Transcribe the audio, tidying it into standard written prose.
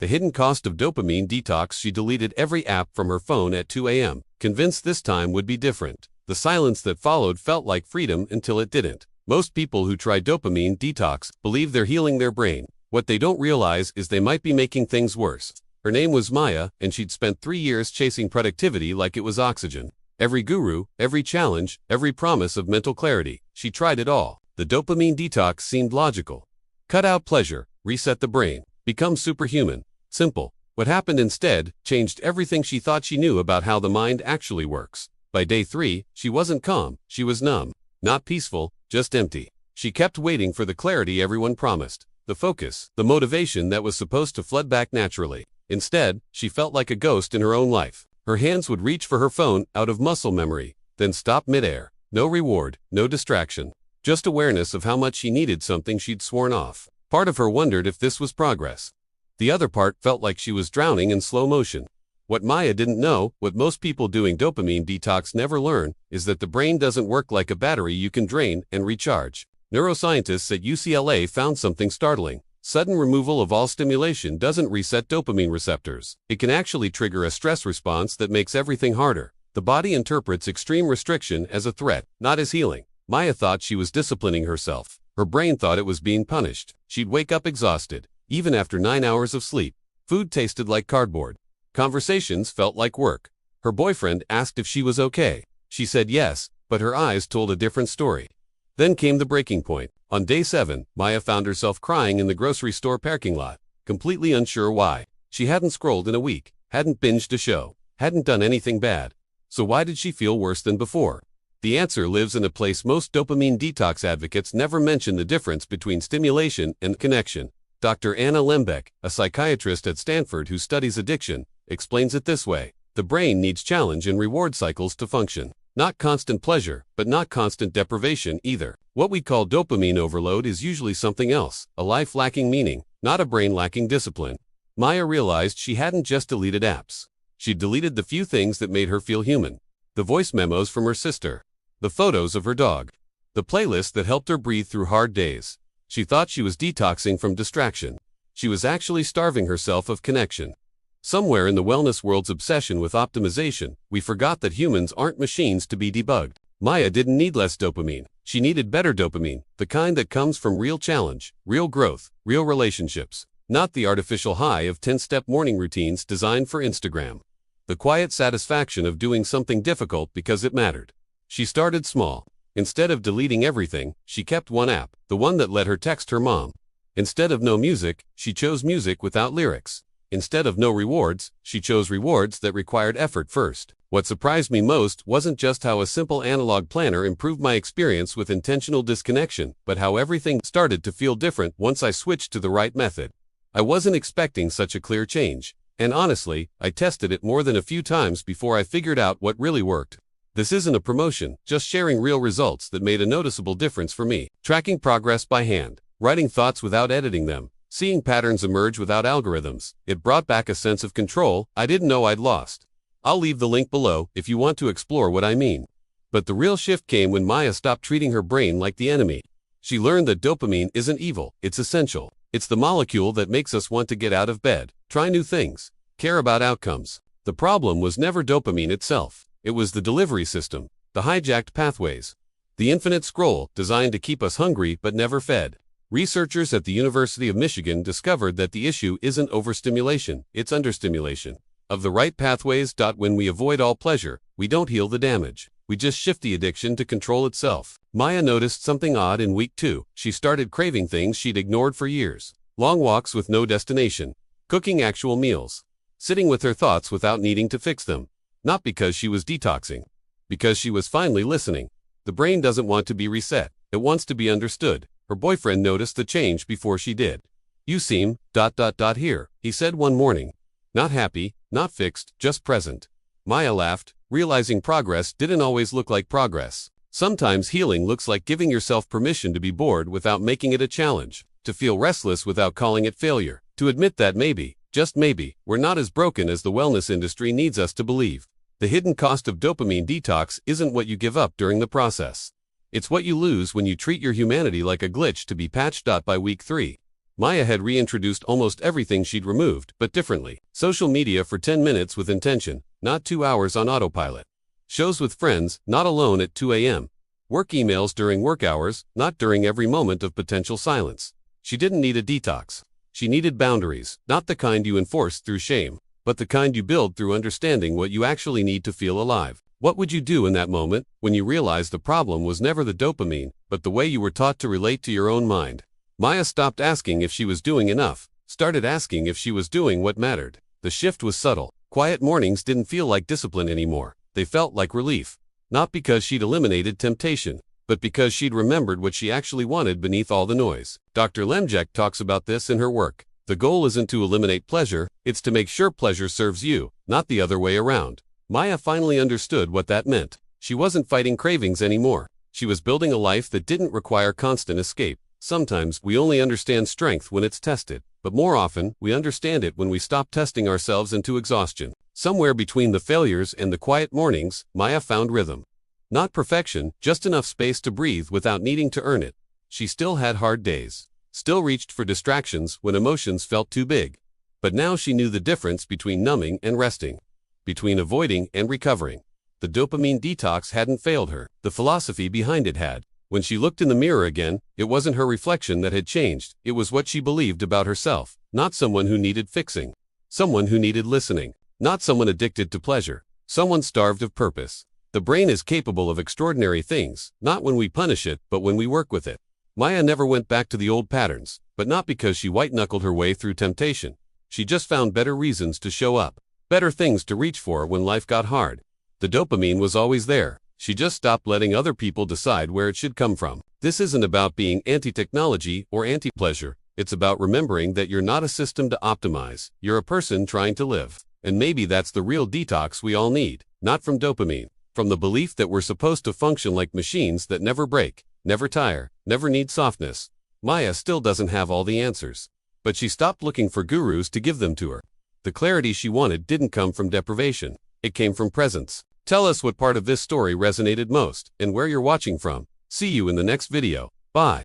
The hidden cost of dopamine detox. She deleted every app from her phone at 2 a.m., convinced this time would be different. The silence that followed felt like freedom until it didn't. Most people who try dopamine detox believe they're healing their brain. What they don't realize is they might be making things worse. Her name was Maya, and she'd spent 3 years chasing productivity like it was oxygen. Every guru, every challenge, every promise of mental clarity. She tried it all. The dopamine detox seemed logical. Cut out pleasure, reset the brain, become superhuman. Simple. What happened instead changed everything she thought she knew about how the mind actually works. By day 3, she wasn't calm, she was numb. Not peaceful, just empty. She kept waiting for the clarity everyone promised, the focus, the motivation that was supposed to flood back naturally. Instead, she felt like a ghost in her own life. Her hands would reach for her phone out of muscle memory, then stop midair. No reward, no distraction. Just awareness of how much she needed something she'd sworn off. Part of her wondered if this was progress. The other part felt like she was drowning in slow motion. What Maya didn't know, what most people doing dopamine detox never learn, is that the brain doesn't work like a battery you can drain and recharge. Neuroscientists at UCLA found something startling. Sudden removal of all stimulation doesn't reset dopamine receptors. It can actually trigger a stress response that makes everything harder. The body interprets extreme restriction as a threat, not as healing. Maya thought she was disciplining herself. Her brain thought it was being punished. She'd wake up exhausted, even after 9 hours of sleep. Food tasted like cardboard. Conversations felt like work. Her boyfriend asked if she was okay. She said yes, but her eyes told a different story. Then came the breaking point. On day 7, Maya found herself crying in the grocery store parking lot, completely unsure why. She hadn't scrolled in a week, hadn't binged a show, hadn't done anything bad. So why did she feel worse than before? The answer lives in a place most dopamine detox advocates never mention: the difference between stimulation and connection. Dr. Anna Lembeck, a psychiatrist at Stanford who studies addiction, explains it this way. The brain needs challenge and reward cycles to function. Not constant pleasure, but not constant deprivation either. What we call dopamine overload is usually something else, a life lacking meaning, not a brain lacking discipline. Maya realized she hadn't just deleted apps. She'd deleted the few things that made her feel human. The voice memos from her sister. The photos of her dog. The playlist that helped her breathe through hard days. She thought she was detoxing from distraction. She was actually starving herself of connection. Somewhere in the wellness world's obsession with optimization, we forgot that humans aren't machines to be debugged. Maya didn't need less dopamine. She needed better dopamine, the kind that comes from real challenge, real growth, real relationships, not the artificial high of 10-step morning routines designed for Instagram. The quiet satisfaction of doing something difficult because it mattered. She started small. Instead of deleting everything, she kept one app, the one that let her text her mom. Instead of no music, she chose music without lyrics. Instead of no rewards, she chose rewards that required effort first. What surprised me most wasn't just how a simple analog planner improved my experience with intentional disconnection, but how everything started to feel different once I switched to the right method. I wasn't expecting such a clear change, and honestly, I tested it more than a few times before I figured out what really worked. This isn't a promotion, just sharing real results that made a noticeable difference for me. Tracking progress by hand, writing thoughts without editing them, seeing patterns emerge without algorithms. It brought back a sense of control I didn't know I'd lost. I'll leave the link below if you want to explore what I mean. But the real shift came when Maya stopped treating her brain like the enemy. She learned that dopamine isn't evil, it's essential. It's the molecule that makes us want to get out of bed, try new things, care about outcomes. The problem was never dopamine itself. It was the delivery system, the hijacked pathways, the infinite scroll designed to keep us hungry but never fed. Researchers at the University of Michigan discovered that the issue isn't overstimulation, it's understimulation of the right pathways. When we avoid all pleasure, we don't heal the damage. We just shift the addiction to control itself. Maya noticed something odd in week 2. She started craving things she'd ignored for years. Long walks with no destination, cooking actual meals, sitting with her thoughts without needing to fix them. Not because she was detoxing, because she was finally listening. The brain doesn't want to be reset, it wants to be understood. Her boyfriend noticed the change before she did. "You seem ... here," he said one morning. Not happy, not fixed, just present. Maya laughed, realizing progress didn't always look like progress. Sometimes healing looks like giving yourself permission to be bored without making it a challenge, to feel restless without calling it failure, to admit that maybe, just maybe, we're not as broken as the wellness industry needs us to believe. The hidden cost of dopamine detox isn't what you give up during the process. It's what you lose when you treat your humanity like a glitch to be patched. By week 3, Maya had reintroduced almost everything she'd removed, but differently. Social media for 10 minutes with intention, not 2 hours on autopilot. Shows with friends, not alone at 2 a.m. Work emails during work hours, not during every moment of potential silence. She didn't need a detox. She needed boundaries, not the kind you enforce through shame, but the kind you build through understanding what you actually need to feel alive. What would you do in that moment, when you realized the problem was never the dopamine, but the way you were taught to relate to your own mind? Maya stopped asking if she was doing enough, started asking if she was doing what mattered. The shift was subtle. Quiet mornings didn't feel like discipline anymore. They felt like relief. Not because she'd eliminated temptation, but because she'd remembered what she actually wanted beneath all the noise. Dr. Lemjek talks about this in her work. The goal isn't to eliminate pleasure, it's to make sure pleasure serves you, not the other way around. Maya finally understood what that meant. She wasn't fighting cravings anymore. She was building a life that didn't require constant escape. Sometimes we only understand strength when it's tested, but more often we understand it when we stop testing ourselves into exhaustion. Somewhere between the failures and the quiet mornings, Maya found rhythm. Not perfection, just enough space to breathe without needing to earn it. She still had hard days, still reached for distractions when emotions felt too big. But now she knew the difference between numbing and resting, between avoiding and recovering. The dopamine detox hadn't failed her. The philosophy behind it had. When she looked in the mirror again, it wasn't her reflection that had changed, it was what she believed about herself. Not someone who needed fixing. Someone who needed listening. Not someone addicted to pleasure. Someone starved of purpose. The brain is capable of extraordinary things, not when we punish it, but when we work with it. Maya never went back to the old patterns, but not because she white-knuckled her way through temptation. She just found better reasons to show up, better things to reach for when life got hard. The dopamine was always there. She just stopped letting other people decide where it should come from. This isn't about being anti-technology or anti-pleasure. It's about remembering that you're not a system to optimize. You're a person trying to live. And maybe that's the real detox we all need. Not from dopamine. From the belief that we're supposed to function like machines that never break, never tire, never need softness. Maya still doesn't have all the answers. But she stopped looking for gurus to give them to her. The clarity she wanted didn't come from deprivation. It came from presence. Tell us what part of this story resonated most and where you're watching from. See you in the next video. Bye.